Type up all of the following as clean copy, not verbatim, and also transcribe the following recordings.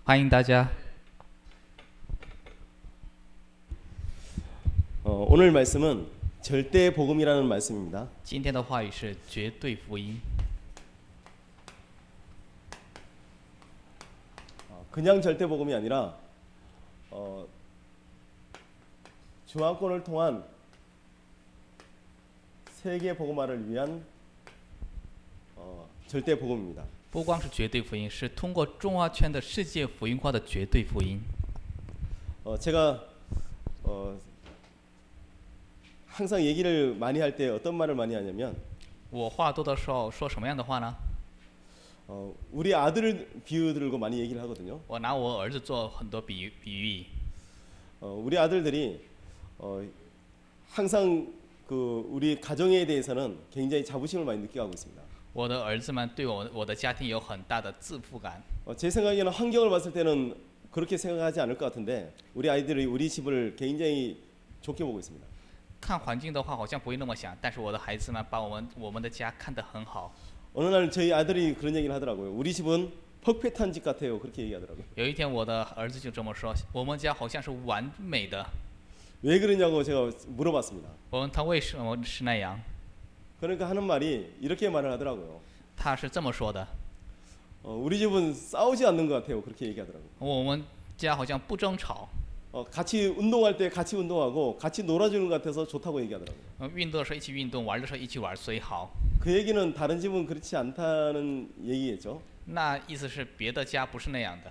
欢迎大家。 오늘 말씀은 절대 복음이라는 말씀입니다. 今天的话语是绝对福音， 그냥 절대 복음이 아니라 중앙권을 통한 세계 복음화를 위한 절대 복음입니다. 不光是绝对福音，是通过中华圈的世界福音化的绝对福音。 제가 항상 얘기를 많이 할 때 어떤 말을 많이 하냐면 我话多的时候说什么样的话呢？ 우리 아들을 비유 들고 많이 얘기를 하거든요. 我拿我儿子做很多比喻。 우리 아들들이 항상 그 우리 가정에 대해서는 굉장히 자부심을 많이 느껴하고 있습니다. 我的儿子们对我的家庭有很大的自负感。 제 생각에는 환경을 봤을 때는 그렇게 생각하지 않을 것 같은데 우리 아이들이 우리 집을 굉장히 좋게 보고 있습니다. 看环境的话，好像不会那么想，但是我的孩子们把我们的家看得很好。 어느 날 저희 아들이 그런 얘기를 하더라고요. 우리 집은 퍼펙트한 집 같아요. 그렇게 얘기하더라고요. 有一天，我的儿子就这么说：“我们家好像是完美的。 왜 그러냐고 제가 물어봤습니다. 我问他为什么是那样， 그러니까 하는 말이 이렇게 말을 하더라고요. 他是这么说的： 우리 집은 싸우지 않는 것 같아요. 그렇게 얘기하더라고요. 我们家好像不争吵， 같이 운동할 때 같이 운동하고 같이 놀아주는 것 같아서 좋다고 얘기하더라고요. 运动的时候一起运动，玩的时候一起玩，所以好。 그 얘기는 다른 집은 그렇지 않다는 얘기겠죠. 那意思是别的家不是那样的。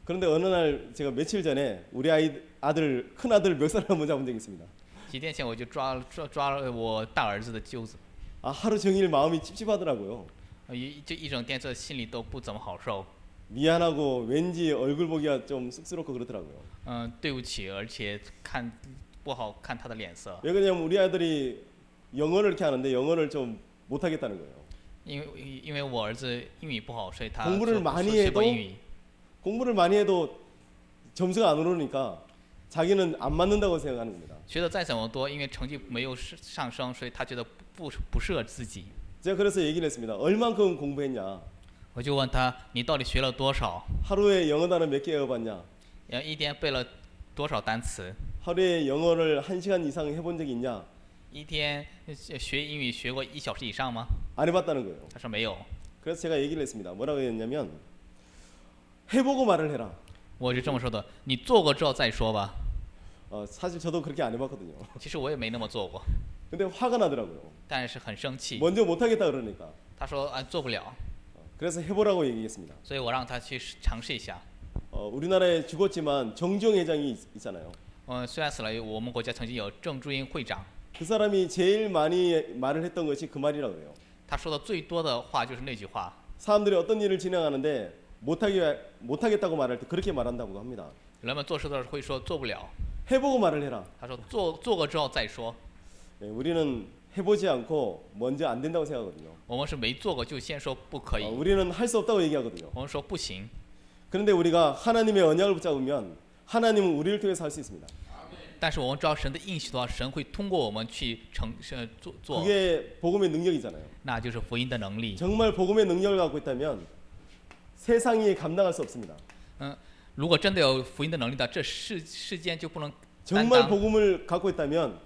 그런데 어느 날 제가 며칠 전에 우리 아들 큰 아들 멱살을 한번 잡은 적이 있습니다. 几天前我就抓了我大儿子的揪子， 하루 종일 마음이 찝찝하더라고요. 就一整天这心里都不怎么好受。 미안하고 왠지 얼굴 보기가 좀 쑥스럽고 그렇더라고요. 对不起，而且不好看他的脸色， 왜 그러냐면 우리 아들이 영어를 이렇게 하는데 영어를 좀 못하겠다는 거예요. 因为我儿子英语不好，所以他 공부를 많이 学 해도 过英语。 공부를 많이 해도 점수가 안 오르니까 자기는 안 맞는다고 생각하는 겁니다. 学的再怎么多，因为成绩没有上升，所以他觉得不适合自己。 제가 그래서 얘기를 했습니다. 얼만큼 공부했냐? 我就问他，你到底学了多少？ 하루에 영어 단어 몇 개 외워봤냐? 一天背了多少单词？ 하루에 영어를 1시간 이상 해본 적이 있냐? 一天学英语学过1小时以上吗？ 안 해봤다는 거예요. 他说没有。 그래서 제가 얘기를 했습니다. 뭐라고 했냐면 해보고 말을 해라. 我就这么说的，你做过之后再说吧。 사실 저도 그렇게 안 해봤거든요. 其实我也没那么做过， 근데 화가 나더라고요. 但是很生气。 먼저 못하겠다 그러니까. 他说做不了， 그래서 해보라고 얘기했습니다. 所以我让他去尝试一下。 우리나라에 죽었지만 정주영 회장이 있잖아요. 虽然死了，我们国家曾经有郑注英会长， 그 사람이 제일 많이 말을 했던 것이 그 말이라고 그래요. 他说的最多的话就是那句话。 사람들이 어떤 일을 진행하는데 못하겠다고 말할 때 그렇게 말한다고 합니다. 人们做事的时候会说做不了， 해보고 말을 해라. 他说做过之后再说。 우리는 해보지 않고 먼저 안 된다고 생각하거든요. 我们是没做过就先说不可以， 우리는 할 수 없다고 얘기하거든요. 我们说不行。 그런데 우리가 하나님의 언약을 붙잡으면 하나님은 우리를 통해서 할 수 있습니다. 但是我们知道神的应许的话，神会通过我们去做， 그게 복음의 능력이잖아요. 那就是福音的能力。 정말 복음의 능력을 갖고 있다면 세상이 감당할 수 없습니다. 如果真的有福音的能力的，这世间就不能担 정말 当。 복음을 갖고 있다면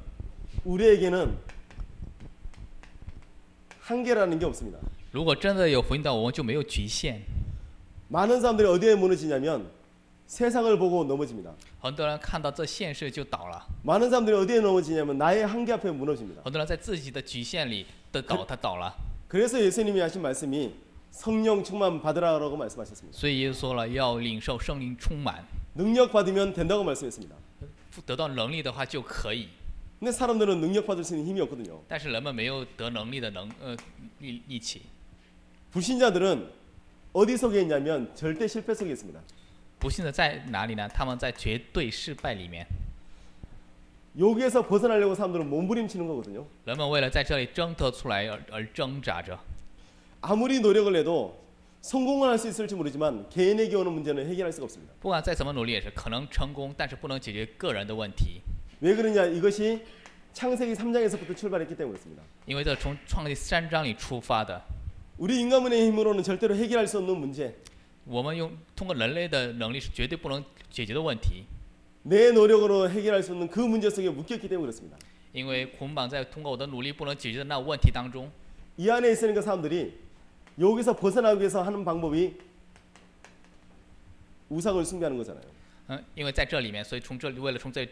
우리에게는 한계라는 게 없습니다. 如果真的有福音的，我们就没有局限。 많은 사람들이 어디에 무너지냐면 세상을 보고 넘어집니다. 很多人看到这现实就倒了， 많은 사람들이 어디에 넘어지냐면 나의 한계 앞에 무너집니다. 很多人在自己的局限里的他倒了。 그래서 예수님이 하신 말씀이 성령 충만 받으라라고 말씀하셨습니다. 所以耶稣说了，要领受圣灵充满， 능력 받으면 된다고 말씀했습니다. 得到能力的话就可以。 근데 사람들은 능력 받을 수 있는 힘이 없거든요. 但是人们没有得能力的力气。 불신자들은 어디 속에 있냐면 절대 실패 속에 있습니다. 不幸的在哪里呢？他们在绝对失败里面。 여기에서 벗어나려고 사람들은 몸부림치는 거거든요. 人们为了在这里挣脱出来而挣扎着。 아무리 노력을 해도 성공을 할 수 있을지 모르지만 개인에게 오는 문제는 해결할 수가 없습니다. 不管再怎么努力，也是可能成功，但是不能解决个人的问题。 왜 그러냐? 이것이 창세기 3장에서부터 출발했기 때문에 그렇습니다. 因为这从创世3章里出发的， 우리 인간의 힘으로는 절대로 해결할 수 없는 문제. 我们通过人类的能力是绝对不能解决的问题， 내 노력으로 해결할 수 없는 그 문제 속에 묶였기 때문에 그렇습니다. 因为捆绑在通过我的努力不能解决的那问题当中。 이 안에 있으니까 사람들이 여기서 벗어나기 위해서 하는 방법이 우상을 숭배하는 거잖아요. 因为在这里面，所以为了从这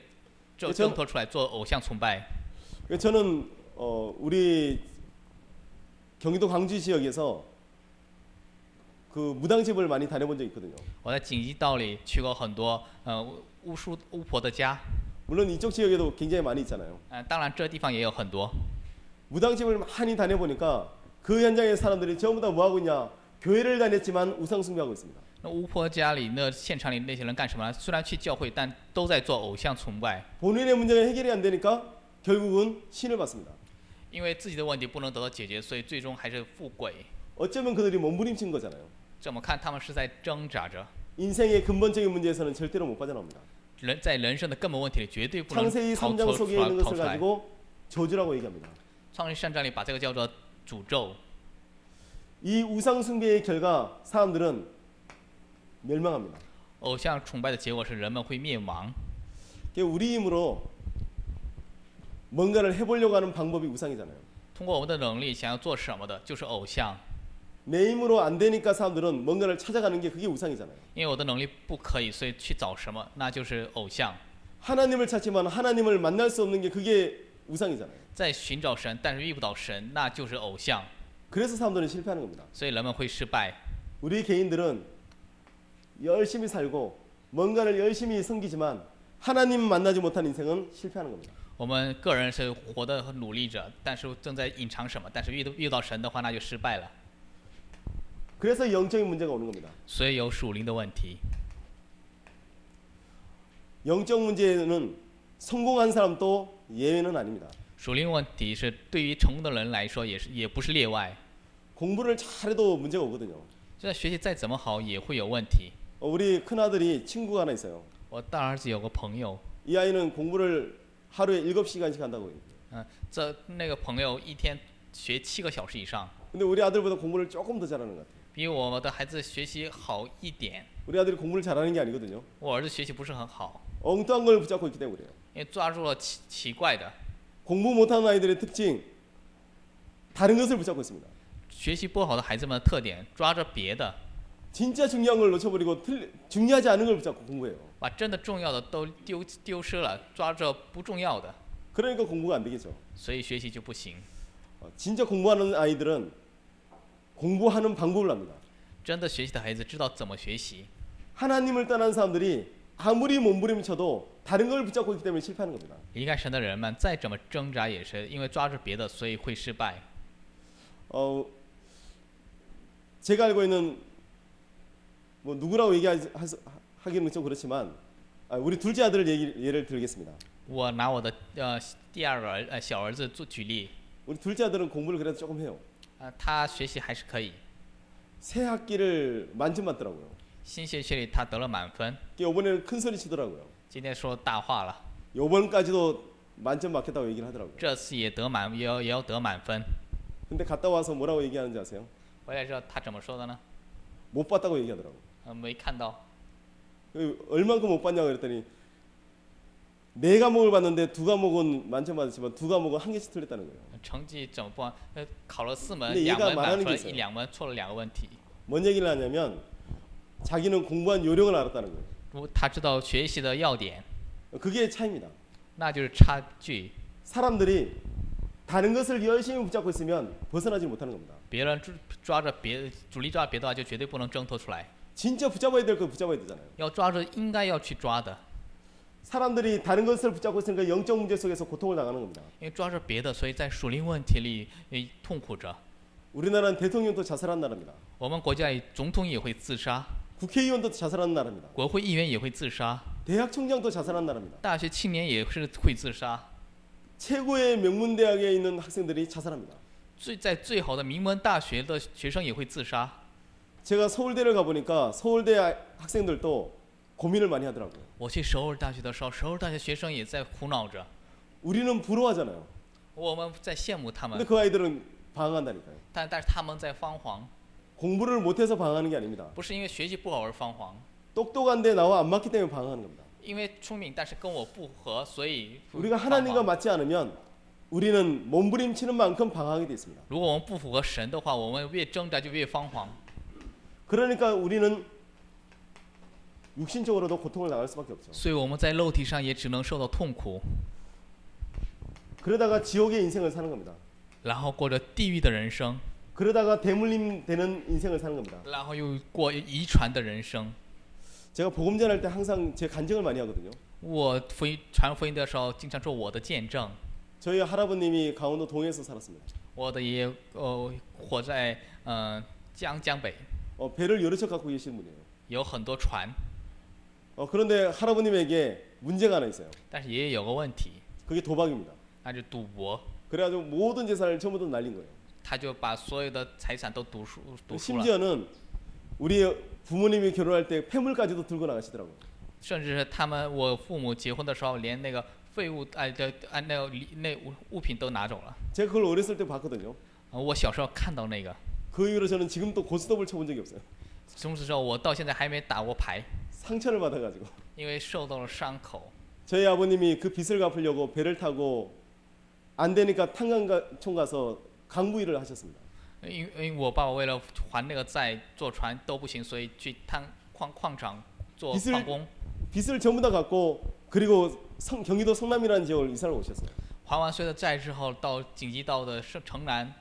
그쵸? 挣脱出来做偶像崇拜。 저는 우리 경기도 광주 지역에서 그 무당집을 많이 다녀본 적이 있거든요. 我在锦衣道里去过很多巫婆的家， 물론 이쪽 지역에도 굉장히 많이 있잖아요. 当然这地方也有很多。 무당집을 많이 다녀보니까 그 현장의 사람들이 전부 다 뭐 하고 있냐? 교회를 다녔지만 우상 숭배하고 있습니다. 那巫婆家里那现场里那些人干什么呢？虽然去教会，但都在做偶像崇拜。 본인의 문제가 해결이 안 되니까 결국은 신을 받습니다. 因为自己的问题不能得到解决，所以最终还是附鬼。 어쩌면 그들이 몸부림친 거잖아요. 这么看，他们是在挣扎着。 인생의 근본적인 문제에서는 절대로 못 빠져나옵니다. 在人生的根本问题里，绝对不能 창세기 逃 3장 脱 속에 出 있는 来。 것을 가지고 저주라고 얘기합니다. 创世3章里把这个叫做诅咒。 이 우상 숭배의 결과 사람들은 멸망합니다. 偶像崇拜的结果是人们会灭亡。 우리 힘으로 뭔가를 해보려고 하는 방법이 우상이잖아요. 通过我们的能力想要做什么的，就是偶像。 내 힘으로 안 되니까 사람들은 뭔가를 찾아가는 게 그게 우상이잖아요. 因为我的能力不可以，所以去找什么，那就是偶像。 하나님을 찾지만 하나님을 만날 수 없는 게 그게 우상이잖아요. 在寻找神，但是遇不到神，那就是偶像。 그래서 사람들은 실패하는 겁니다. 所以人们会失败。 우리 개인들은 열심히 살고 뭔가를 열심히 섬기지만 하나님 만나지 못한 인생은 실패하는 겁니다. 我们个人是活得很努力着，但是正在隐藏什么？但是遇到神的话，那就失败了。 그래서 영적인 문제가 오는 겁니다. 所以有属灵的问题。 영적 문제는 성공한 사람도 예외는 아닙니다. 属灵问题是对于成功的人来说也不是例外。 공부를 잘해도 문제가 오거든요. 就算学习再怎么好，也会有问题。 우리 큰아들이 친구가 하나 있어요. 我大儿子有个朋友， 이 아이는 공부를 하루에 7시간씩 한다고 해요. 那个朋友一天学7个小时以上， 근데 우리 아들보다 공부를 조금 더 잘하는 것 같아요. 比我的孩子学习好一点。 우리 아들이 공부를 잘하는 게 아니거든요. 我儿子学习不是很好， 엉뚱한 걸 붙잡고 있기 때문에 그래요. 因为抓住了奇怪的。 공부 못하는 아이들의 특징, 다른 것을 붙잡고 있습니다. 学习不好的孩子们的特点，抓着别的， 진짜 중요한 걸 놓쳐버리고 중요하지 않은 걸 붙잡고 공부해요. 把真的重要的都丢失了，抓着不重要的， 그러니까 공부가 안 되겠죠. 所以学习就不行。 진짜 공부하는 아이들은 공부하는 방법을 압니다. 真的学习的孩子知道怎么学习。 하나님을 떠난 사람들이 아무리 몸부림쳐도 다른 걸 붙잡고 있기 때문에 실패하는 겁니다. 离开神的人们再怎么挣扎，也是因为抓着别的，所以会失败。 제가 알고 있는 뭐 누구라고 얘기하기는 좀 그렇지만 우리 둘째 아들 예를 들겠습니다. 我拿我的第二个小儿子做举例， 우리 둘째 아들은 공부를 그래도 조금 해요. 他学习还是可以。 새 학기를 만점 맞더라고요. 新学期里他得了满分， 이번에는 큰 소리 치더라고요. 今天说大话了， 이번까지도 만점 맞겠다고 얘기를 하더라고요. 这次也要得满分。 근데 갔다 와서 뭐라고 얘기하는지 아세요? 回来之后他怎么说的呢？ 못 봤다고 얘기하더라고요. 没看到。 얼만큼 못 봤냐고 그랬더니 4과목을 봤는데 2과목은 만점 맞았지만 2과목은 한 개씩 틀렸다는 거예요. 成绩怎么不完？考了4门， 근데 2 얘가 门满 말하는 分 게 ，있어요. 2门错了2个问题。 뭔 얘기를 하냐면 자기는 공부한 요령을 알았다는 거예요. 他知道学习的要点， 그게 차이입니다. 那就是差距。 사람들이 다른 것을 열심히 붙잡고 있으면 벗어나지 못하는 겁니다. 别人抓着主力抓别的话，就绝对不能挣脱出来。 진짜 붙잡아야 될 걸 붙잡아야 되잖아요. 要抓着应该要去抓的， 사람들이 다른 것을 붙잡고 있으니까 영적 문제 속에서 고통을 당하는 겁니다. 因为抓着别的，所以在属灵问题里痛苦着。 우리나라는 대통령도 자살한 나라입니다. 我们国家里总统也会自杀， 국회의원도 자살하는 나라입니다. 国会议员也会自杀， 대학 총장도 자살한 나라입니다. 大学青年也是会自杀。 최고의 명문 대학에 있는 학생들이 자살합니다. 在最好的名门大学的学生也会自杀。 제가 서울대를 가보니까 서울대 학생들도 고민을 많이 하더라고요. 我去首尔大学的时候，首尔大学学生也在苦恼着， 우리는 부러워하잖아요. 我们在羡慕他 근데 们， 그 아이들은 방황한다니까요. 但是他们在彷徨。 공부를 못해서 방황하는 게 아닙니다. 不是因为学习不好而彷徨， 똑똑한데 나와 안 맞기 때문에 방황하는 겁니다. 因为聪明但是跟我不合，所以 우리가 彷 하나님과 徨。 맞지 않으면 우리는 몸부림치는 만큼 방황하게 돼 있습니다. 如果我们不符合神的话，我们越挣扎就越彷徨。 그러니까 우리는 육신적으로도 고통을 당할 수밖에 없죠. 所以我们在肉体上也只能受到痛苦， 그러다가 지옥의 인생을 사는 겁니다. 然后过着地狱的人生， 그러다가 대물림 되는 인생을 사는 겁니다. 然后又过遗传的人生。 제가 복음 전할 때 항상 제 간증을 많이 하거든요. 我传福音的时候，经常说我的见证。 저희 할아버님이 강원도 동해에서 살았습니다. 我的爷爷活在江北， 배를 여러 척 갖고 계신 분이에요. 有很多船， 그런데 할아버님에게 문제가 하나 있어요. 但是爷爷有个问题， 그게 도박입니다. 那就是赌博。 그래가지고 모든 재산을 처음부터 날린 거예요. 他就把所有的财产都赌输了， 심지어는 우리 부모님이 결혼할 때 폐물까지도 들고 나가시더라고요. 甚至是我父母结婚的时候，连那个废物那物品都拿走了。 제가 그걸 어렸을 때 봤거든요. 我小时候看到那个， 그 이후로 저는 지금 또 고스톱을 쳐본 적이 없어요. 从此之后我到现在还没打过牌， 상처를 받아가지고. 因为受到了伤口。 저희 아버님이 그 빚을 갚으려고 배를 타고 안 되니까 탄광촌 가서 강부 일을 하셨습니다. 因为我爸爸为了还那个债，坐船都不行，所以去矿场做矿工。 빚을 전부 다 갚고 그리고 경기도 성남이라는 지역을 이사를 오셨어요. 还完所有的债之后，紧急到的城南，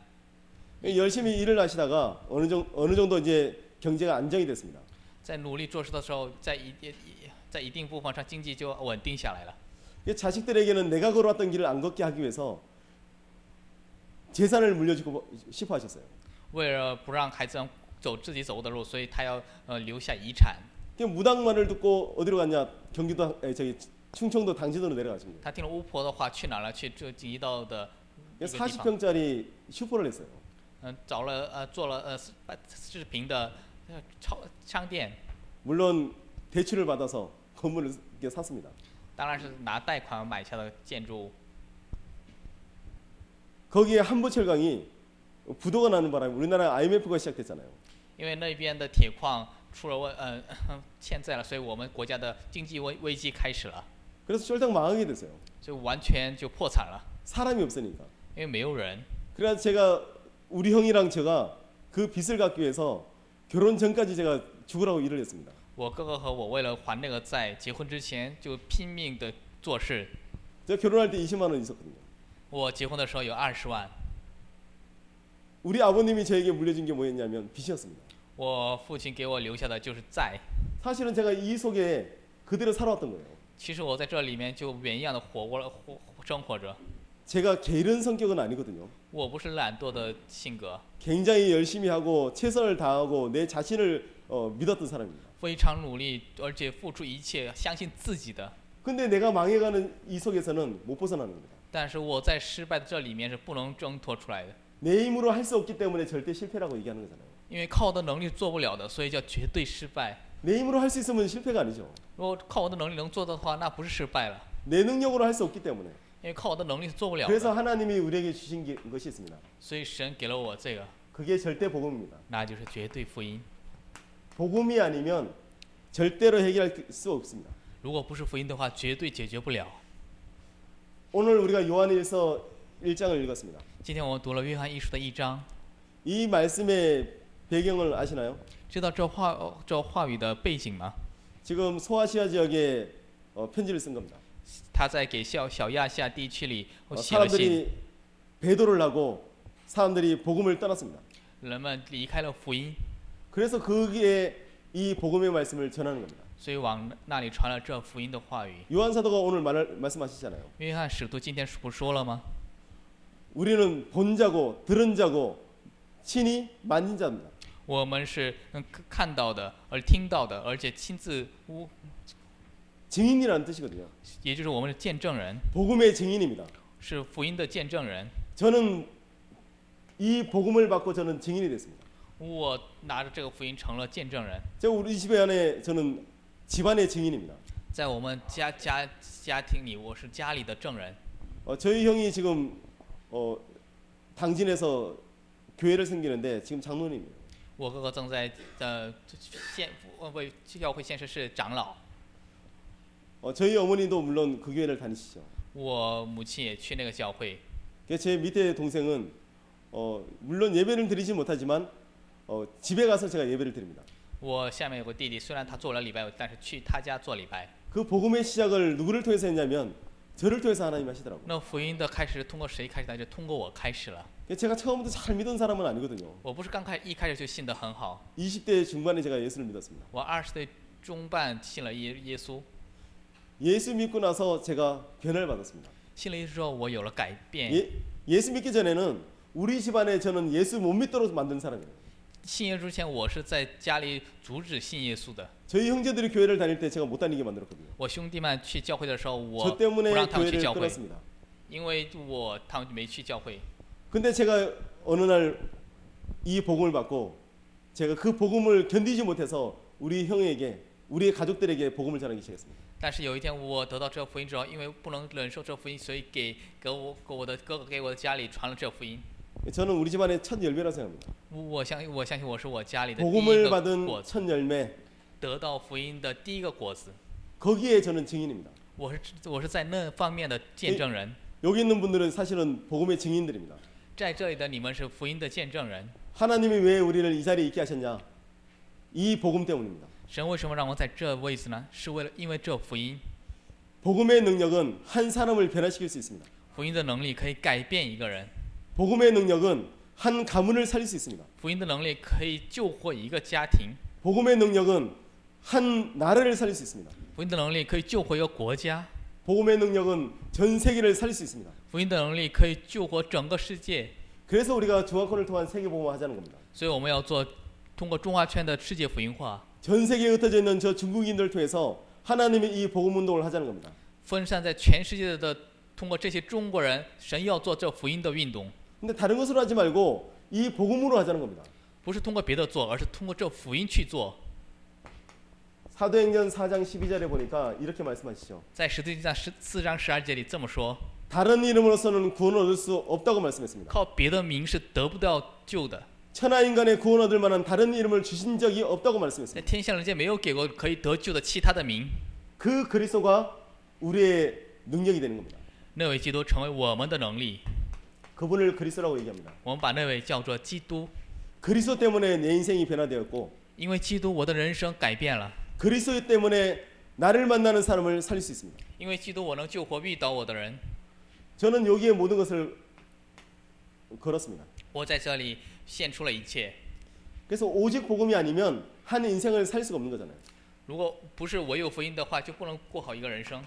열심히 일을 하시다가 어느 정도 이제 경제가 안정이 됐습니다. 在努力做事的时候，在一定部分上经济就稳定下来了。 자식들에게는 내가 걸어왔던 길을 안 걷게 하기 위해서 재산을 물려주고 싶어 하셨어요. 为了不让孩子走自己走过的路，所以他要留下遗产。 무당말을 듣고 어디로 갔냐? 충청도 당진으로 내려가십니다. 他听了巫婆的话，去哪儿了？去这紧急到的一个地方。 40평짜리 슈퍼를 했어요. 做了40平的商店。 물론 대출을 받아서 건물을 샀습니다. 当然是拿贷款买下的建筑物。 거기에 한보철강이 부도가 나는 바람에 우리나라 IMF가 시작됐잖아요. 因为那边的铁矿出了欠债了，所以我们国家的经济危机开始了， 그래서 쫄딱 망하게 됐어요. 就完全就破产了， 사람이 없으니까. 因为没有人。 그래서 제가 우리 형이랑 제가 그 빚을 갚기 위해서 결혼 전까지 제가 죽으라고 일을 했습니다. 我哥哥和我为了还那个债，结婚之前就拼命的做事。 제가 결혼할 때 20만 원 있었거든요. 我结婚的时候有20万， 우리 아버님이 저에게 물려준 게 뭐였냐면 빚이었습니다. 我父亲给我留下的就是债。 사실은 제가 이 속에 그대로 살아왔던 거예요. 其实我在这里面就原一样的生活着。 제가 게으른 성격은 아니거든요. 我不是懒惰的性格， 굉장히 열심히 하고 최선을 다하고 내 자신을 믿었던 사람입니다. 非常努力，而且付出一切，相信自己的。 근데 내가 망해가는 이 속에서는 못 벗어나는 겁니다. 但是我在失败的这里面是不能挣脱出来的， 내 힘으로 할 수 없기 때문에 절대 실패라고 얘기하는 거잖아요. 因为靠我的能力做不了的，所以叫绝对失败。 내 힘으로 할 수 있으면 실패가 아니죠. 如果靠我的能力能做到的话，那不是失败了， 내 능력으로 할 수 없기 때문에. 因为靠我的能力是做不了 그래서 的。 하나님이 우리에게 주신 것이 있습니다. 所以神给了我这个， 그게 절대 복음입니다. 那就是绝对福音。 복음이 아니면 절대로 해결할 수 없습니다. 如果不是福音的话，绝对解决不了。 오늘 우리가 요한일서 1장을 읽었습니다. 今天我们读了约翰一书的1章， 이 말씀의 배경을 아시나요? 知道这话语的背景吗？ 지금 소아시아 지역에 편지를 쓴 겁니다. 他在给小亚细亚地区里写了信， 사람들이 배도를 하고 사람들이 복음을 떠났습니다. 人们离开了福音， 그래서 거기에 이 복음의 말씀을 전하는 겁니다. 所以往那里传了这福音的话语。 요한 사도가 오늘 말씀하시잖아요. 约翰使徒今天不说了吗？ 우리는 본 자고 들은 자고 친히 만진 자입니다. 我们是看到的，而听到的，而且亲自 증인이라는 뜻이거든요. 也就是我们的见证人， 복음의 증인입니다. 是福音的见证人。 저는 이 복음을 받고 저는 증인이 됐습니다. 我拿着这个福音成了见证人， 제가 우리 집에 안에 저는 집안의 증인입니다. 在我们家庭里，我是家里的证人。 저희 형이 지금 당진에서 교회를 섬기는데 지금 장로님이에요. 我哥哥正在为教会献身是长老。 저희 어머니도 물론 그 교회를 다니시죠. 我母亲也去那个教会。 제 밑에 동생은 물론 예배를 드리지 못하지만 집에 가서 제가 예배를 드립니다. 我下面有个弟弟，虽然他做了礼拜，但是去他家做礼拜。 그 복음의 시작을 누구를 통해서 했냐면 저를 통해서 하나님 하시더라고요. 那福音的开始通过谁开始的？就通过我开始了。 제가 처음부터 잘 믿은 사람은 아니거든요. 我不是一开始就信得很好。 20대 중반에 제가 예수를 믿었습니다. 我20岁中半信了耶稣。 예수 믿고 나서 제가 변화를 받았습니다. 信了耶稣之后，我有了改变。 예수 믿기 전에는 우리 집안에 저는 예수 못 믿도록 만든 사람이에요. 信耶稣之前，我是在家里阻止信耶稣的。 저희 형제들이 교회를 다닐 때 제가 못 다니게 만들었거든요. 我兄弟们去教会的时候，我 저 不 때문에 让他们去 교회를 教会， 끊었습니다. 因为他们没去教会。 근데 제가 어느 날 이 복음을 받고 제가 그 복음을 견디지 못해서 우리 형에게 우리 가족들에게 복음을 전하기 시작했습니다. 但是有一天我得到这福音之后，因为不能忍受这福音，所以给我的哥哥给我的家里传了这福音。 저는 우리 집안의 첫 열매라고 생각합니다. 我相信我是我家里的第一 복음을 个 받은 果子， 첫 열매 得到福音的第一个果子。 거기에 저는 증인입니다. 我是在那方面的见证人。 여기 있는 분들은 사실은 복음의 증인들입니다. 在这里的你们是福音的见证人。 하나님이 왜 우리를 이 자리에 있게 하셨냐? 이 복음 때문입니다. 神为什么让我在这位置呢？是因为这福音。 복음의 능력은 한 사람을 변화시킬 수 있습니다. 福音的能力可以改变一个人。 복음의 능력은 한 가문을 살릴 수 있습니다. 福音的能力可以救活一个家庭。 복음의 능력은 한 나라를 살릴 수 있습니다. 福音的能力可以救活一个国家。 복음의 능력은 전 세계를 살릴 수 있습니다. 福音的能力可以救活整个世界。 그래서 우리가 중화권을 통한 세계 복음화 하자는 겁니다. 所以我们要通过中华圈的世界福音化， 전 세계에 흩어져 있는 저 중국인들을 통해서 하나님의 이 복음 운동을 하자는 겁니다. 分散在全世界的，通过这些中国人，神要做这福音的运动， 근데 다른 것으로 하지 말고 이 복음으로 하자는 겁니다. 不是通过别的做，而是通过这福音去做。 사도행전 4장 12절에 보니까 이렇게 말씀하시죠. 在使徒行传4章12节里这么说： 다른 이름으로서는 구원을 얻을 수 없다고 말씀했습니다. 靠别的名是得不到救的， 천하 인간의 구원 얻을 만한 다른 이름을 주신 적이 없다고 在 말씀했습니다. 天下人间没有给过可以得救的其他的名。 그 그리스도가 우리의 능력이 되는 겁니다. 那位基督成为我们的能力， 그분을 그리스도라고 얘기합니다. 我们把那位叫做基督。 그리스도 때문에 내 인생이 변화되었고 因为基督，我的人生改变了。 그리스도 때문에 나를 만나는 사람을 살릴 수 있습니다. 因为基督，我能救活遇到我的人。 저는 여기에 모든 것을 걸었습니다. 我在这里献出了一切。 그래서 오직 복음이 아니면 한 인생을 살 수가 없는 거잖아요. 如果不是我有福音的话，就不能过好一个人生。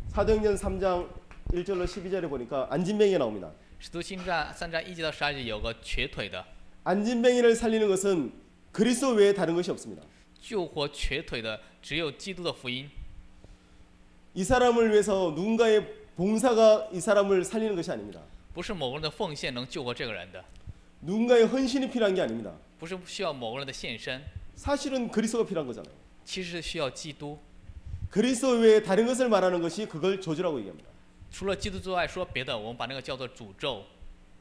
사도행전 3장 1절로 12절에 보니까 안진뱅이가 나옵니다. 使徒行传3章1节到12节有个瘸腿的， 안진뱅이를 살리는 것은 그리스도 외에 다른 것이 없습니다. 救活瘸腿的只有基督的福音。 이 사람을 위해서 누군가의 봉사가 이 사람을 살리는 것이 아닙니다. 不是某个人的奉献能救活这个人的， 누군가의 헌신이 필요한 게 아닙니다. 不是需要某个人的献身， 사실은 그리스도가 필요한 거잖아요. 其实是需要基督。 그리스도 외에 다른 것을 말하는 것이 그걸 저주라고 얘기합니다. 除了基督之外说别的，我们把那个叫做诅咒。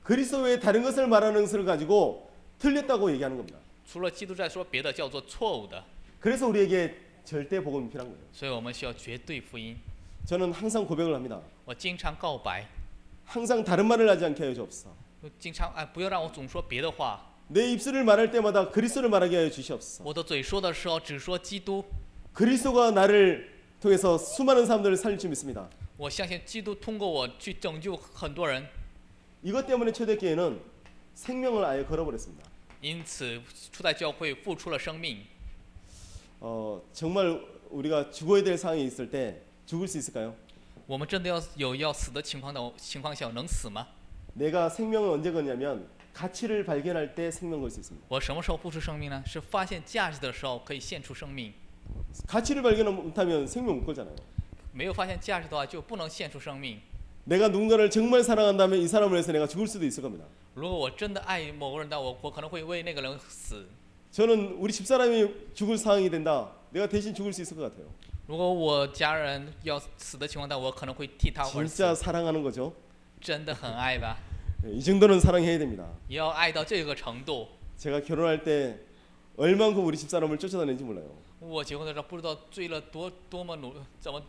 그리스도 외에 다른 것을 말하는 것을 가지고 틀렸다고 얘기하는 겁니다. 除了基督之外说别的叫做错误的， 그래서 우리에게 절대 복음이 필요한 거예요. 所以我们需要绝对福音。 저는 항상 고백을 합니다. 我经常告白， 항상 다른 말을 하지 않게 하여 주옵소서. 经常不要让我总说别的话。 내 입술을 말할 때마다 그리스도를 말하게 하여 주시옵소서. 我的嘴说的时候只说基督。 그리스도가 나를 통해서 수많은 사람들을 살릴 줄 믿습니다. 我相信基督通过我去拯救很多人， 이것 때문에 초대교회는 생명을 아예 걸어버렸습니다. 因此初代教会付出了生命。 정말 우리가 죽어야 될 상황이 있을 때 죽을 수 있을까요? 我们真的要死的情况下能死吗？ 내가 생명을 언제 거냐면 가치를 발견할 때 생명 걸 수 있습니다. 我什么时候付出生命呢？是发现价值的时候可以献出生命。 가치를 발견 못하면 생명 못 걸잖아요. 没有发现价值的话，就不能献出生命。 내가 누군가를 정말 사랑한다면 이 사람을 위해서 내가 죽을 수도 있을 겁니다. 如果我真的爱某个人的，我可能会为那个人死。 저는 우리 집사람이 죽을 상황이 된다. 내가 대신 죽을 수 있을 것 같아요. 如果我家人要死的情况下，我可能会替他而死。 진짜 사랑하는 거죠. 真的很爱吧？ 이 정도는 사랑해야 됩니다. 也要爱到这个程度。 제가 결혼할 때 얼만큼 우리 집사람을 쫓아다니는지 몰라요. 我结婚的时候不知道追了多么怎么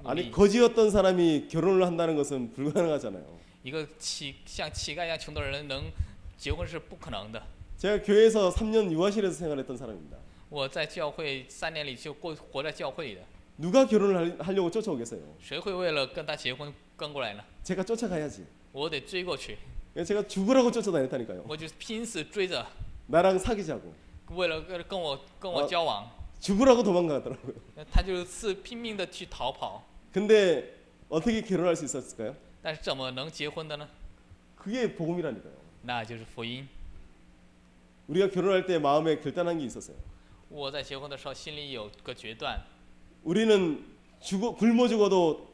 努 아니 力。 거지 어떤 사람이 결혼을 한다는 것은 불가능하잖아요. 一个像乞丐一样穷的人能结婚是不可能的。 제가 교회에서 3년 유아실에서 생활했던 사람입니다. 我在教会3年里就活在教会里的， 누가 결혼을 하려고 쫓아오겠어요? 谁会为了跟他结婚跟过来呢？ 제가 쫓아가야지. 我得追过去， 제가 죽으라고 쫓아다녔다니까요. 我就拼死追着， 나랑 사귀자고. 为了跟我交往， 죽으라고 도망가더라고요. 他就是拼命的去逃跑。 근데 어떻게 결혼할 수 있었을까요? 但是怎么能结婚的呢？ 그게 복음이라니까요. 那就是福音。 우리가 결혼할 때 마음에 결단한 게 있었어요. 我在结婚的时候心里有个决断， 우리는 굶어 죽어도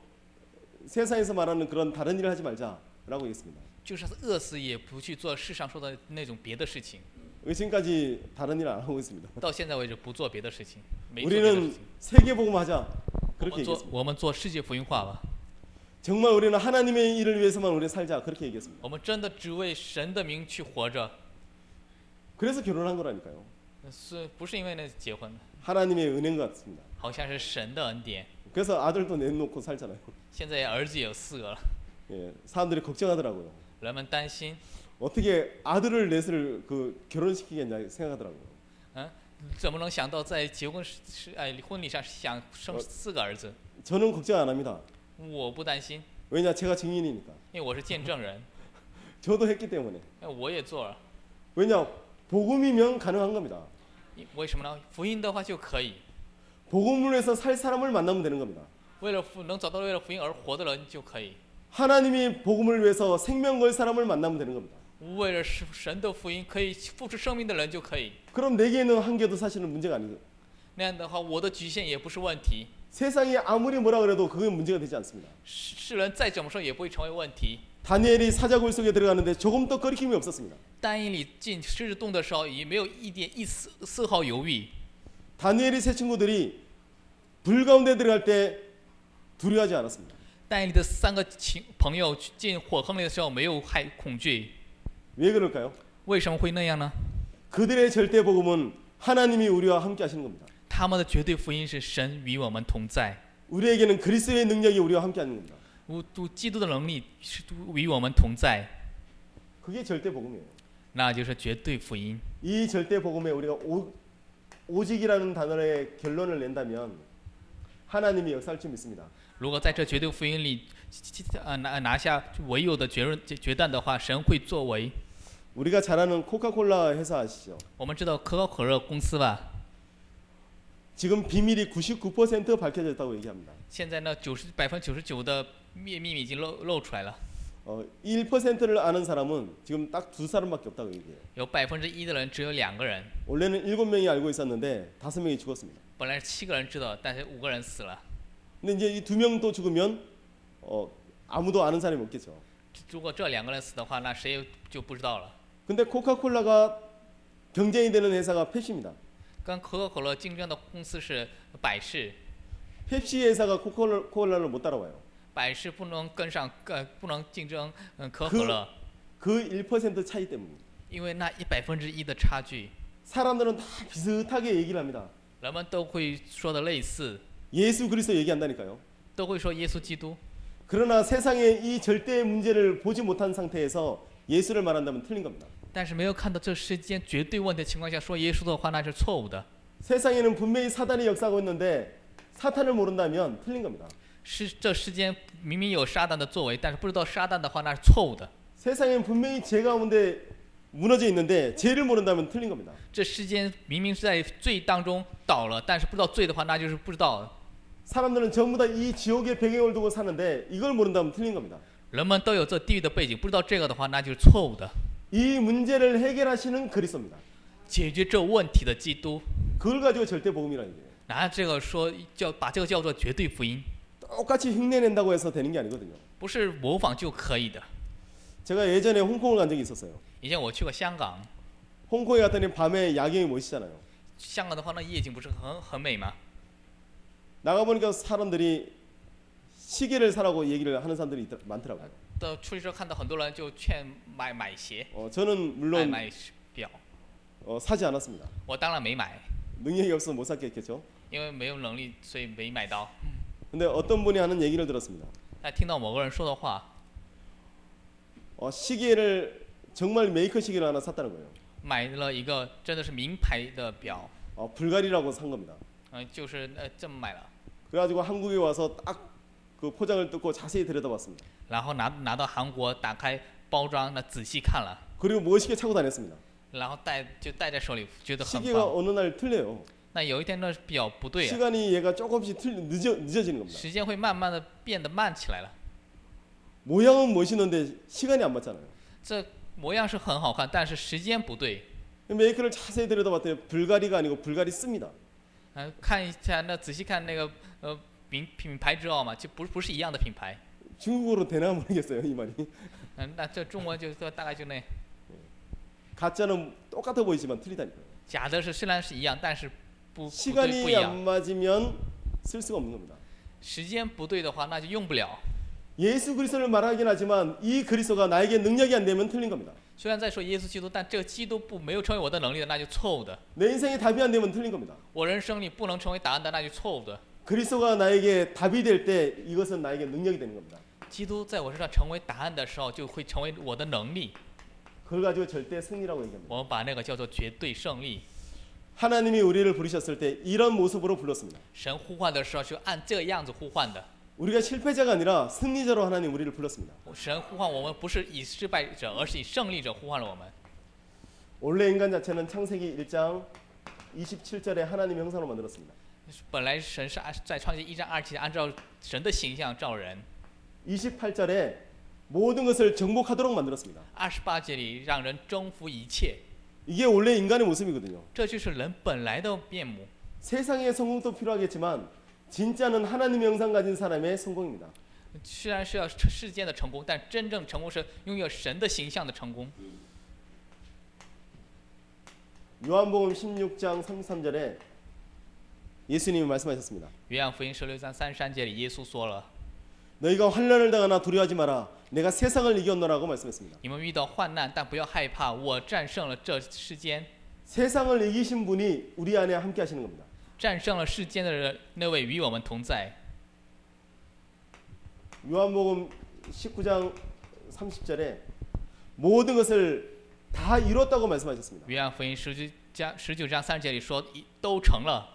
세상에서 말하는 그런 다른 일을 하지 말자라고 했습니다. 就是饿死也不去做世上说的那种别的事情。 지금까지 다른 일 안 하고 있습니다. 到现在为止不做别的事情，没做别的事 우리는 情。 세계 복음하자 我 그렇게 们做 얘기했습니다. 我们做世界福音化吧。 정말 우리는 하나님의 일을 위해서만 우리 살자 그렇게 얘기했습니다. 我们真的只为神的名去活着， 그래서 결혼한 거라니까요. 是不是因为那结婚的？ 하나님의 은혜인 것 같습니다. 好像是神的恩典。 그래서 아들도 내놓고 살잖아요. 现在儿子也有4个了， 예, 사람들이 걱정하더라고요. 人们担心， 어떻게 아들을 넷을 결혼시키겠냐 생각하더라고요. 怎么能想到在结婚婚礼上想生4个儿子？ 저는 걱정 안 합니다. 我不担心， 왜냐 제가 증인이니까. 因为我是见证人， 저도 했기 때문에. 我也做了。 왜냐 복음이면 가능한 겁니다. 为什么呢？福音的话就可以， 복음을 위해서 살 사람을 만나면 되는 겁니다. 能找到为了福音而活的人就可以， 하나님이 복음을 위해서 생명 걸 사람을 만나면 되는 겁니다. 为了神的福音可以付出生命的人就可以。 그럼 내게 있는 한계도 사실은 문제가 아니죠. 那样的话，我的局限也不是问题， 세상이 아무리 뭐라 그래도 그건 문제가 되지 않습니다. 世人再怎么说也不会成为问题。 다니엘이 사자굴 속에 들어가는데 조금 더 거리낌이 없었습니다. 但以理进狮子洞的时候，也没有一丝毫犹豫。 다니엘이 세 친구들이 불 가운데 들어갈 때 두려워하지 않았습니다. 但以理的3个朋友进火坑里的时候没有恐惧， 왜 그럴까요? 为什么会那样呢？ 그들의 절대 복음은 하나님이 우리와 함께 하시는 겁니다. 他们的绝对福音是神与我们同在， 우리에게는 그리스도의 능력이 우리와 함께 하는 겁니다. 基督的能力是与我们同在， 그게 절대 복음이에요. 那就是绝对福音。 이 절대 복음에 우리가 오직이라는 단어의 결론을 낸다면 하나님이 역사할 줄 믿습니다. 如果在这绝对福音里拿下唯有的决断的话，神会作为。 우리가 잘 아는 코카콜라 회사 아시죠? 我们知道可口可乐公司吧？ 지금 비밀이 99% 밝혀졌다고 얘기합니다. 现在呢，99%的秘密已经露出来了。 1%를 아는 사람은 지금 딱 2사람밖에 없다고 얘기해요. 有1%的人只有2个人， 원래는 7명이 알고 있었는데 5명이 죽었습니다. 本来是7个人知道，但是5个人死了。 근데 이제 이 2명 또 죽으면 아무도 아는 사람이 없겠죠. 如果这2个人死的话，那谁就不知道了。 근데 코카콜라가 경쟁이 되는 회사가 펩시입니다. 跟可口可乐竞争的公司是百事， 펩시 회사가 코카콜라를 못 따라와요. 百事不能跟上，不能竞争可口可乐， 그 1% 차이 때문입니다. 因为那1%的差距， 사람들은 다 비슷하게 얘기를 합니다. 人们都会说的类似， 예수 그리스도 얘기한다니까요. 都会说耶稣基督。 그러나 세상의 이 절대의 문제를 보지 못한 상태에서 예수를 말한다면 틀린 겁니다. 但是没有看到这世间绝对问题的情况下说耶稣的话，那是错误的。 세상에는 분명히 사단이 역사하고 있는데 사탄을 모른다면 틀린 겁니다. 这世间明明有撒旦的作为，但是不知道撒旦的话，那是错误的。 세상에는 분명히 죄 가운데 무너져 있는데 죄를 모른다면 틀린 겁니다. 这世间明明是在罪当中倒了，但是不知道罪的话，那就是不知道。 사람들은 전부 다 이 지옥의 배경을 두고 사는데 이걸 모른다면 틀린 겁니다. 人们都有这地狱的背景，不知道这个的话，那就是错误的。 이 문제를 해결하시는 그리스도입니다. 解决这问题的基督， 그걸 가지고 절대 복음이라는 얘기예요. 拿这个说把这个叫做绝对福音， 똑같이 흉내낸다고 해서 되는 게 아니거든요. 不是模仿就可以的。 제가 예전에 홍콩을 간 적이 있었어요. 以前我去过香港， 홍콩에 갔더니 밤에 야경이 멋있잖아요. 香港的话，那夜景不是很美吗？ 나가보니까 사람들이 시계를 사라고 얘기를 하는 사람들이 많더라고요. 到出去之后看到很多人就劝买鞋， 저는 물론 买表。 사지 않았습니다. 我当然没买， 능력이 없어서 못 샀겠죠. 因为没有能力，所以没买到。 근데 어떤 분이 하는 얘기를 들었습니다. 但听到某个人说的话， 시계를 정말 메이커 시계를 하나 샀다는 거예요. 买了一个真的是名牌的表， 불가리라고 산 겁니다. 就是这么买了， 그래가지고 한국에 와서 딱 그 포장을 뜯고 자세히 들여다봤습니다. 然后拿到韩国，打开包装，那仔细看了， 그리고 멋있게 차고 다녔습니다. 然后戴在手里，觉得很 시계가 棒。 어느 날 틀려요. 那有一天那表不对啊， 시간이 얘가 조금씩 늦어지는 겁니다. 时间会慢慢的变得慢起来了。 모양은 멋있는데 시간이 안 맞잖아요. 这模样是很好看，但是时间不对。 메이커를 자세히 들여다봤더니 불가리가 아니고 불가리 씁니다. 看一下，那仔细看那个品牌知道吗？就不是一样的品牌。 중국어로 되나 모르겠어요 이 말이. 那这中文就大概就那。 가짜는 똑같아 보이지만 틀리다니까요. 假的是虽然是一样，但是不一 시간이 样。 안 맞으면 쓸 수가 없는 겁니다. 时间不对的话，那就用不了。 예수 그리스도를 말하긴 하지만 이 그리스도가 나에게 능력이 안 되면 틀린 겁니다. 虽然在说耶稣基督，但这个基督没有成为我的能力的，那就错误的。 내 인생에 답이 안 되면 틀린 겁니다. 我人生里不能成为答案的，那就错误的。 그리스도가 나에게 답이 될 때 이것은 나에게 능력이 되는 겁니다. 基督在我身上成为答案的时候，就会成为我的能力。 그걸 가지고 절대 승리라고 얘기합니다. 我们把那个叫做绝对胜利。 하나님이 우리를 부르셨을 때 이런 모습으로 불렀습니다. 神呼唤的时候，就按这个样子呼唤的。 우리가 실패자가 아니라 승리자로 하나님 우리를 불렀습니다. 神呼唤我们不是以失败者，而是以胜利者呼唤了我们。 원래 인간 자체는 창세기 1장 27절에 하나님의 형상으로 만들었습니다. 本来神是在创世记1章2节按照神的形象造人， 28절에 모든 것을 정복하도록 만들었습니다. 28节里让人征服一切， 이게 원래 인간의 모습이거든요. 这就是人本来的面目。 세상의 성공도 필요하겠지만 진짜는 하나님의 형상 가진 사람의 성공입니다. 虽然是要世间的成功，但真正成功是拥有神的形象的成功。 요한복음 16장 33절에 예수님이 말씀하셨습니다. 约翰福音16章33节里，耶稣说了： 너희가 환난을 당하나 두려워하지 마라. 내가 세상을 이겼노라고 말씀했습니다. 你们遇到患难，但不要害怕，我战胜了这世间。 세상을 이기신 분이 우리 안에 함께 하시는 겁니다. 战胜了世间的人，那位与我们同在。 요한복음 19장 30절에 모든 것을 다 이뤘다고 말씀하셨습니다. 约翰福音19章30节里说，都成了。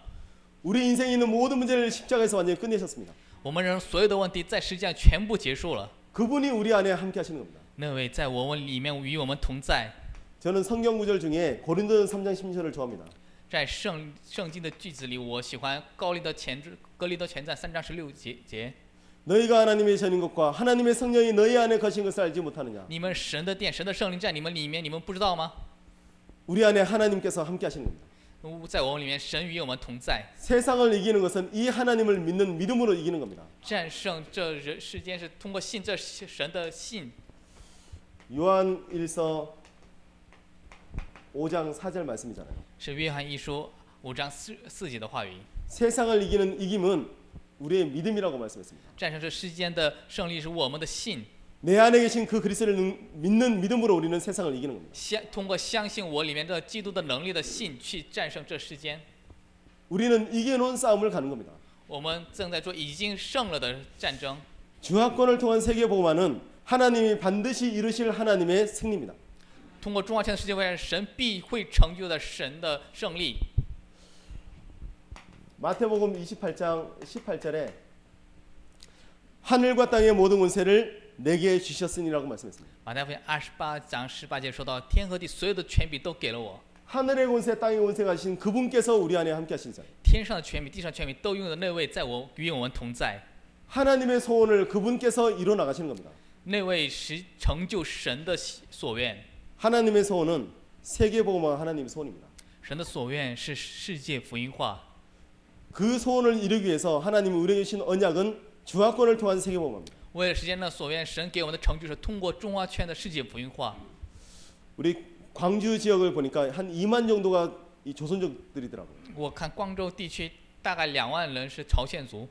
우리 인생에 있는 모든 문제를 십자가에서 완전히 끝내셨습니다. 我们人所有的问题在世界上全部结束了。 그분이 우리 안에 함께 하시는 겁니다. 那位在我们里面与我们同在。 저는 성경 구절 중에 고린도전 3장 16절을 좋아합니다. 在圣经的句子里，我喜欢哥林多前传3章16节。 너희가 하나님의 전인 것과 하나님의 성령이 너희 안에 거신 것을 알지 못하느냐. 你们神的殿，神的圣灵在你们里面，你们不知道吗？ 우리 안에 하나님께서 함께 하시는 겁니다. 在我们里面，神与我们同在。 세상을 이기는 것은 이 하나님을 믿는 믿음으로 이기는 겁니다. 战胜这世间是通过信这神的信。 요한일서 5장 4절 말씀이잖아요. 是约翰一书5章4节的话语。 세상을 이기는 이김은 우리의 믿음이라고 말씀했습니다. 战胜这世间的胜利是我们的信。 내 안에 계신 그 그리스도를 믿는 믿음으로 우리는 세상을 이기는 겁니다. 通过相信我里面的基督的能力的信去战胜这世间。 우리는 이겨놓은 싸움을 가는 겁니다. 我们正在做已经胜了的战争。 중화권을 통한 세계 복음화는 하나님이 반드시 이루실 하나님의 승리입니다. 通过中华圈的世界会，神必会成就的神的胜利。 마태복음 28장 18절에 하늘과 땅의 모든 권세를 내게 주셨으니라고 말씀했습니다. 马太福音28章18节说到，天和地所有的权柄都给了我。 하늘의 권세, 땅의 권세가 하신 그분께서 우리 안에 함께 하시잖아요. 天上的权柄，地上的权柄都拥有的那位，与我们同在。 하나님의 소원을 그분께서 이뤄 나가시는 겁니다. 那位成就神的所愿。 하나님의 소원은 세계 복음화 하나님의 소원입니다. 神的所愿是世界福音化。 그 소원을 이루기 위해서 하나님이 우리에게 주신 언약은 중화권을 통한 세계 복음화입니다. 为了实现那所愿，神给我们的成就是通过中华圈的世界福音化。 우리 광주 지역을 보니까 한 2만 정도가 이 조선족들이더라고요. 我看光州地区大概2万人是朝鲜族，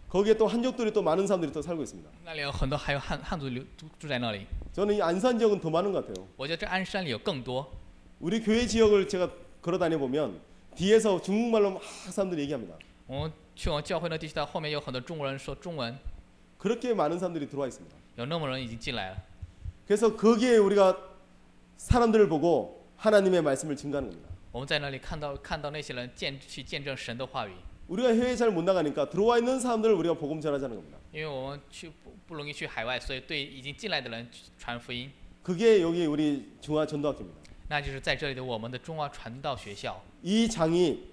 거기에 또 한족들이 또 많은 사람들이 또 살고 있습니다. 那里有很多还有汉族住在那里。 저는 이 안산 지역은 더 많은 것 같아요. 我觉得这鞍山里有更多。 우리 교회 지역을 제가 걸어다니 보면 뒤에서 중국말로 막 사람들이 얘기합니다. 我们去我们教会那地区，后面有很多中国人说中文， 그렇게 많은 사람들이 들어와 있습니다. 有那么多人已经进来了。 그래서 거기에 우리가 사람들을 보고 하나님의 말씀을 증거하는 겁니다. 我们在那里看到那些人去见证神的话语， 우리가 해외에 잘 못 나가니까 들어와 있는 사람들을 우리가 복음 전하자는 겁니다. 因为我们不容易去海外，所以对已经进来的人传福音。 그게 여기 우리 중화전도학교입니다. 那就是在这里的我们的中华传道学校。 이 장이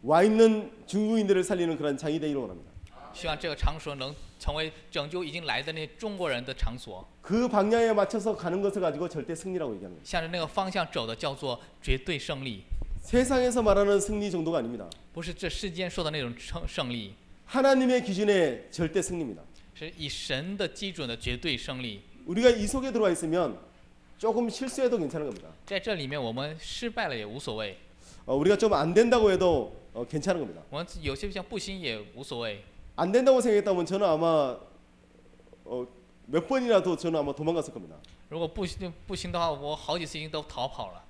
와 있는 중국인들을 살리는 그런 장이 되기를 원합니다. 希望这个场所能成为拯救已经来的那中国人的场所。 그 방향에 맞춰서 가는 것을 가지고 절대 승리라고 얘기합니다. 向着那个方向走的叫做绝对胜利， 세상에서 말하는 승리 정도가 아닙니다. 不是这世间说的那种胜利， 하나님의 기준의 절대 승리입니다. 是以神的基准的绝对胜利。 우리가 이 속에 들어와 있으면 조금 실수해도 괜찮은 겁니다. 在这里面，我们失败了也无所谓， 우리가 좀 안 된다고 해도 괜찮은 겁니다. 我们有些像不行也无所谓。 안 된다고 생각했다면 저는 아마 몇 번이라도 저는 아마 도망갔을 겁니다. 如果不行的话，我好几次已经都逃跑了。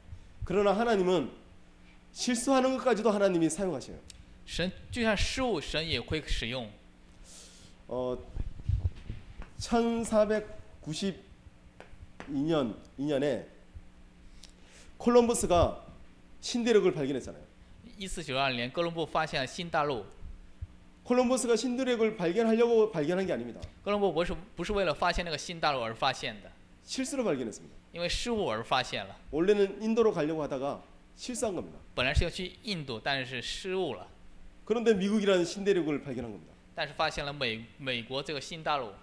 그러나 하나님은 실수하는 것까지도 하나님이 사용하셔요. 神就算失误，神也会使用。 1492년에 콜럼버스가 신대륙을 발견했잖아요. 1492年，哥伦布发现了新大陆。 콜럼버스가 신대륙을 발견하려고 발견한 게 아닙니다. 哥伦布不是为了发现那个新大陆而发现的， 실수로 발견했습니다. 因为失误而发现了。 원래는 인도로 가려고 하다가 실수한 겁니다. 本来是要去印度，但是失误了。 그런데 미국이라는 신대륙을 발견한 겁니다. 但是发现了美国这个新大陆，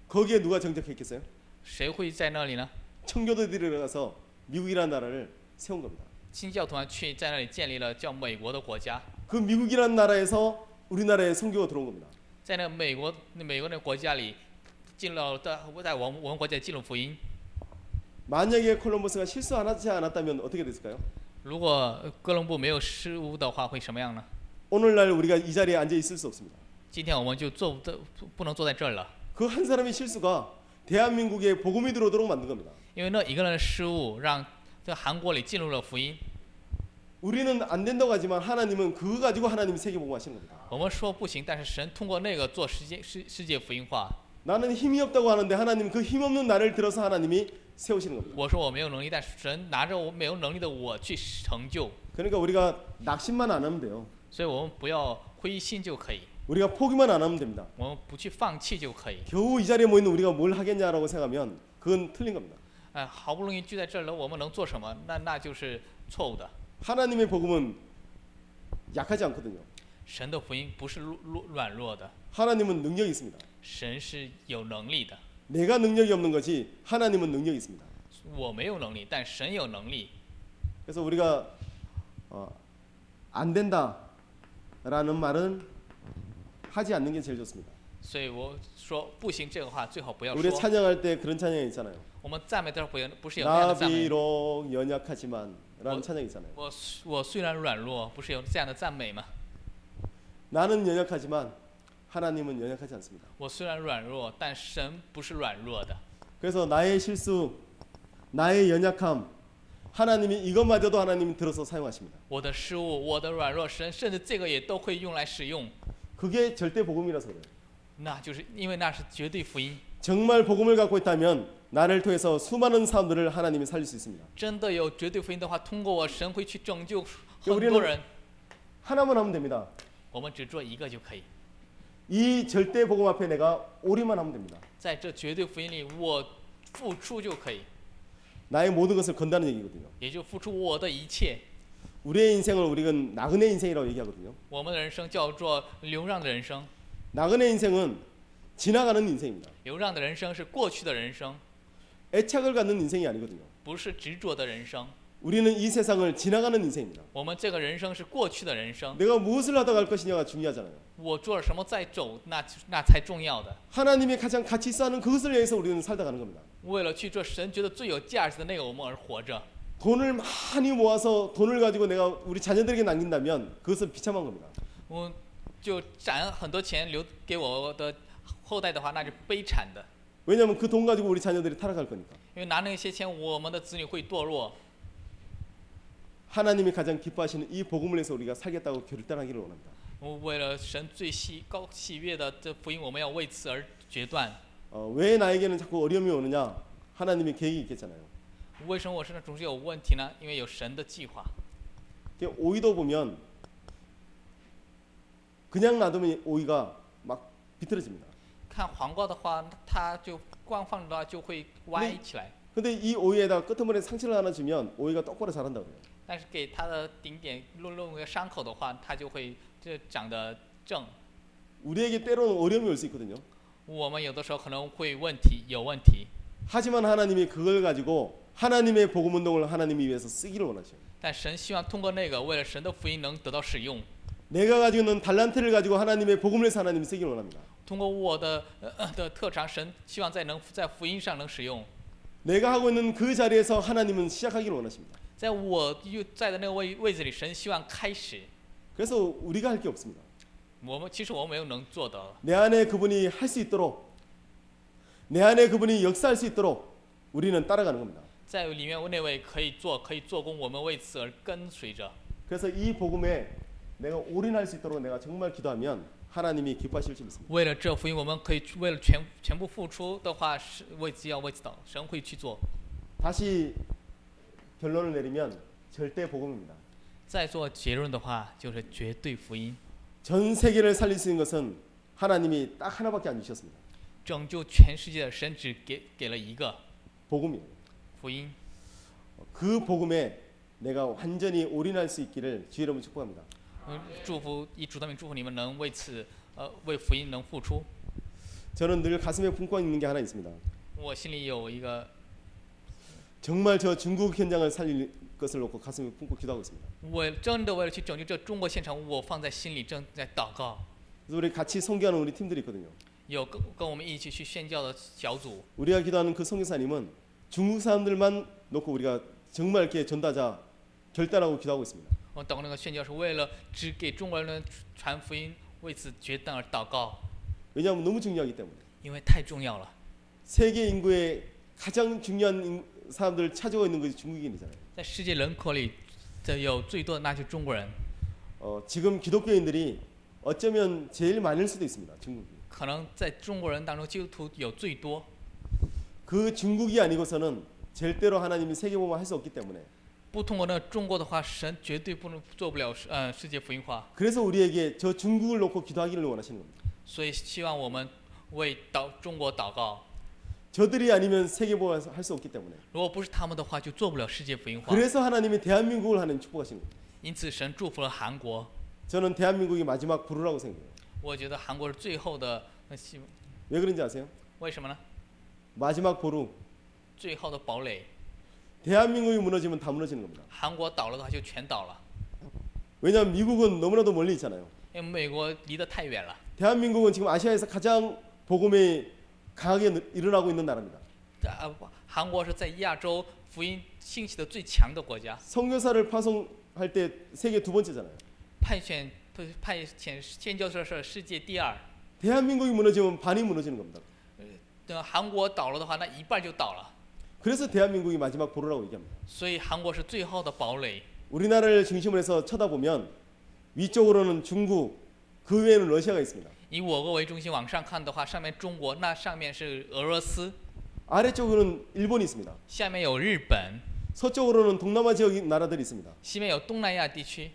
거기에 누가 정착했겠어요? 谁会在那里呢？ 청교도들이 들어가서 미국이라는 나라를 세운 겁니다. 新教团去在那里建立了叫美国的国家， 그 미국이라는 나라에서 우리나라에 선교가 들어온 겁니다. 在那美国那个国家里，进了在我们国家进入福音。 만약에 콜럼버스가 실수하지 않았다면 어떻게 됐을까요? 如果哥伦布没有失误的话，会什么样呢？ 오늘날 우리가 이 자리에 앉아 있을 수 없습니다. 今天我们就不能坐在这儿了， 그 한 사람의 실수가 대한민국에 복음이 들어오도록 만든 겁니다. 因为那一个人的失误让在韩国里进入了福音。 우리는 안 된다고 하지만 하나님은 그거 가지고 하나님이 세계 복음하시는 겁니다. 我们说不行，但是神通过那个做世界福音化。 나는 힘이 없다고 하는데 하나님 그 힘 없는 나를 들어서 하나님이 세우시는 겁니다. 我说我没有能力，但是神拿着我没有能力的我去成就， 그러니까 우리가 낙심만 안 하면 돼요. 所以我们不要灰心就可以， 우리가 포기만 안 하면 됩니다. 我们不去放弃就可以。 겨우 이 자리에 모이는 우리가 뭘 하겠냐라고 생각하면 그건 틀린 겁니다. 好不容易聚在这儿了，我们能做什么？那就是错误的。 하나님의 복음은 약하지 않거든요. 神的福音不是软弱的， 하나님은 능력이 있습니다. 神是有能力的。 내가 능력이 없는 거지 하나님은 능력이 있습니다. 我没有能力，但神有能力。 그래서 우리가 안 된다라는 말은 하지 않는 게 제일 좋습니다. 所以我说不行这个话最好不要 우리 说。 찬양할 때 그런 찬양이 있잖아요. 我们赞美的时候不是有那样的赞美？ 나비록 연약하지만라는 찬양이 있잖아요. 我虽然软弱，不是有这样的赞美吗？ 나는 연약하지만 하나님은 연약하지 않습니다. 我虽然软弱，但神不是软弱的。 그래서 나의 실수, 나의 연약함, 하나님이 이것마저도 하나님이 들어서 사용하십니다. 我的失误，我的软弱，神甚至这个也都会用来使用。 그게 절대 복음이라서 그래요. 那就是因为那是绝对福音。 정말 복음을 갖고 있다면 나를 통해서 수많은 사람들을 하나님이 살릴 수 있습니다. 真的有绝对福音的话，通过我，神会去拯救很多人。 하나만 하면 됩니다. 我们只做一个就可以。 이 절대 복음 앞에 내가 오리만 하면 됩니다. 在这绝对福音里，我付出就可以， 나의 모든 것을 건다는 얘기거든요. 也就付出我的一切。 우리의 인생을 우리는 나그네 인생이라고 얘기하거든요. 我们的人生叫做流浪的人生， 나그네 인생은 지나가는 인생입니다. 流浪的人生是过去的人生， 애착을 갖는 인생이 아니거든요. 不是执着的人生。 우리는 이 세상을 지나가는 인생입니다. 我们这个人生是过去的人生， 내가 무엇을 하다 갈 것이냐가 중요하잖아요. 我做了什么再走，那才重要的。 하나님이 가장 가치 있어 하는 그것을 위해서 우리는 살다 가는 겁니다. 为了去做神觉得最有价值的那个，我们而活着。 돈을 많이 모아서 돈을 가지고 내가 우리 자녀들에게 남긴다면 그것은 비참한 겁니다. 我就攒很多钱留给我的后代的话，那是悲惨的。 왜냐하면 그 돈 가지고 우리 자녀들이 타락할 거니까. 因为拿那些钱，我们的子女会堕落。 하나님이 가장 기뻐하시는 이 복음을 위해서 우리가 살겠다고 결단하기를 원합니다. 为了神最高喜悦的这福音，我们要为此而决断。 왜 나에게는 자꾸 어려움이 오느냐? 하나님의 계획이 있겠잖아요. 为什么我身上总是有问题呢？因为有神的计划。 오이도 보면 그냥 놔두면 오이가 막 비틀어집니다. 看黄瓜的话，它就光放着的话就会歪起来。 근데 이 오이에다 끄트머리에 상처를 하나 주면 오이가 똑바로 자란다고 해요. 但是给它的顶点弄个伤口的话，它就会长得正。 우리에게 때로는 어려움이 올 수 있거든요. 我们有的时候可能会有问题。 하지만 하나님이 그걸 가지고 하나님의 복음 운동을 하나님이 위해서 쓰기를 원하셔요. 但神希望通过那个，为了神的福音能得到使用。 내가 가지고 있는 달란트를 가지고 하나님의 복음을 해서 하나님이 쓰기를 원합니다. 通过我的特长，神希望在福音上能使用。 내가 하고 있는 그 자리에서 하나님은 시작하기를 원하십니다. 在我在的那个位置里，神希望开始。 그래서 우리가 할 게 없습니다. 其实我们没有能做的。 내 안에 그분이 할 수 있도록, 내 안에 그분이 역사할 수 있도록 우리는 따라가는 겁니다. 在里面那位可以做工，我们为此而跟随着。 그래서 이 복음에 내가 올인할 수 있도록 내가 정말 기도하면 하나님이 기뻐하실 줄 믿습니다. 为了这福音，我们可以为了全部付出的话，是为此祷，神会去做。 다시 결론을 내리면 절대 복음입니다. 再做结论的话，就是绝对福音。 전 세계를 살릴 수 있는 것은 하나님이 딱 하나밖에 안 주셨습니다. 拯救全世界的神只给了一个 복음이에요. 福音。 그 복음에 내가 완전히 올인할 수 있기를 주의 이름으로 축복합니다. 以主的名祝福你们能为此为福音能付出。 저는 늘 가슴에 품고 있는 게 하나 있습니다. 我心里有一个， 정말 저 중국 현장을 살릴 것을 놓고 가슴에 품고 기도하고 있습니다. 我真的为了去拯救这中国现场，我放在心里，正在祷告。 그래서 우리 같이 선교하는 우리 팀들이 있거든요. 有跟我们一起去宣教的小组， 우리가 기도하는 그 선교사님은 중국 사람들만 놓고 우리가 정말 이렇게 전도하자 결단하고 기도하고 있습니다. 我祷告那个宣教是为了只给中国人传福音，为此决断而祷告， 왜냐하면 너무 중요하기 때문에. 因为太重要了。 세계 인구의 가장 중요한 사람들을 차지하고 있는 것이 중국인이잖아요. 在世界人口里，有最多的那就是中国人。 지금 기독교인들이 어쩌면 제일 많을 수도 있습니다. 중국이. 可能在中国人当中，基督徒有最多。 그 중국이 아니고서는 절대로 하나님이 세계복음을 할 수 없기 때문에. 不通过那中国的话，神绝对做不了世界福音化。 그래서 우리에게 저 중국을 놓고 기도하기를 원하시는 겁니다. 所以希望我们为中国祷告。 저들이 아니면 세계복음을 할 수 없기 때문에. 如果不是他们的话，就做不了世界福音化。 그래서 하나님이 대한민국을 하나님 축복하시는 겁니다. 因此，神祝福了韩国。 저는 대한민국이 마지막 부르라고 생각해요. 我觉得韩国是最后的왜 그런지 아세요? 为什么呢？ 마지막 보루. 最后的堡垒。 대한민국이 무너지면 다 무너지는 겁니다. 韩国倒了的话，就全倒了。 왜냐하면 미국은 너무나도 멀리 있잖아요. 因为美国离得太远了。 대한민국은 지금 아시아에서 가장 복음이 강하게 일어나고 있는 나라입니다. 韩国是在亚洲福音兴起的最强的国家。 선교사를 파송할 때 세계 두 번째잖아요. 派遣宣教士是世界第二。 대한민국이 무너지면 반이 무너지는 겁니다. 韩国倒了的话，那一半就倒了。 그래서 대한민국이 마지막 보루라고 얘기합니다. 所以韩国是最后的堡垒。 우리나라를 중심으로 해서 쳐다보면 위쪽으로는 중국, 그 위에는 러시아가 있습니다. 以我国为中心往上看的话，上面中国，那上面是俄罗斯， 아래쪽으로는 일본이 있습니다. 下面有日本， 서쪽으로는 동남아 지역 나라들이 있습니다. 西面有东南亚地区，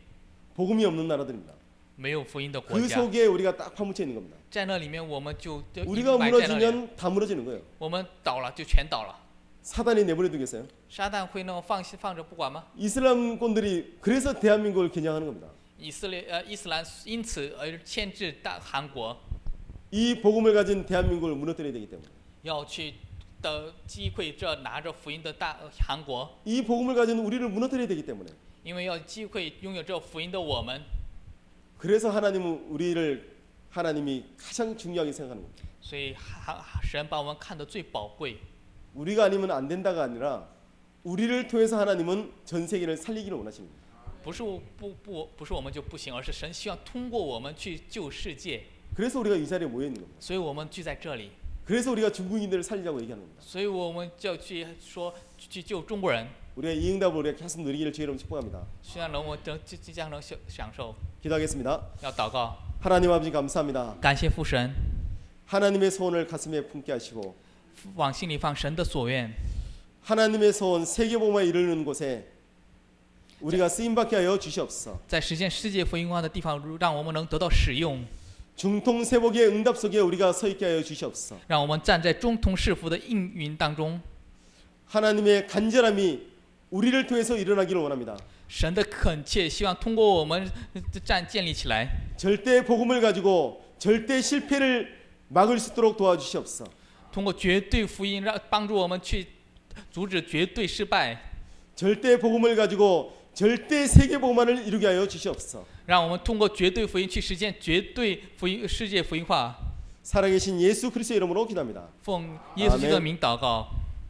복음이 없는 나라들입니다. 没有福音的国 그 家。 속에 우리가 딱 파묻혀 있는 겁니다. 在那里面，我们就 우리가 埋在那里， 무너지면 다 무너지는 거예요. 我们倒了就全倒了。 사단이 내버려 두겠어요? 撒旦会那么放着不管吗？ 이슬람권들이 그래서 대한민국을 겨냥하는 겁니다. 伊斯兰因此而牵制韩国， 이 복음을 가진 대한민국을 무너뜨려야 되기 때문에. 要去的击溃这拿着福音的韩国， 이 복음을 가진 우리를 무너뜨려야 되기 때문에. 因为要击溃拥有这福音的我们。 그래서 하나님은 하나님이 가장 중요하게 생각하는 겁니다. 所以神把我们看得最宝贵。 우리가 아니면 안 된다가 아니라 우리를 통해서 하나님은 전 세계를 살리기를 원하시는 겁니다. 不是我们就不行，而是神希望通过我们去救世界。 그래서 우리가 이 자리에 모여 있는 겁니다. 所以我们聚在这里， 그래서 우리가 중국인들을 살리자고 얘기하는 겁니다. 所以我们就要去说去救中国人。 우리가 이 응답을 우리가 계속 누리기를 주의 이름으로 축복합니다. 希望我们即将能享受。 기도하겠습니다. 要祷告， 하나님 아버지 감사합니다. 感谢父神， 하나님의 소원을 가슴에 품게 하시고 往心里放神的所愿， 하나님의 소원 세계복음화에 이르는 곳에 우리가 쓰임받게 하여 주시옵소서. 在实现世界福音化的地方，让我们能得到使用， 중통세복의 응답 속에 우리가 서 있게 하여 주시옵소서. 让我们站在中通世福的应允当中。 하나님의 간절함이 우리를 통해서 일어나기를 원합니다. 神的恳切，希望通过我们建立起来， 절대 복음을 가지고 절대 실패를 막을 수 있도록 도와주시옵소서. 通过绝对福音，帮助我们去阻止绝对失败， 절대 복음을 가지고 절대 세계 복음화를 이루게 하여 주시옵소서. 让我们通过绝对福音去实现绝对福音世界福音化。 살아계신 예수 그리스도의 이름으로 기도합니다. 奉耶稣基督的名祷告。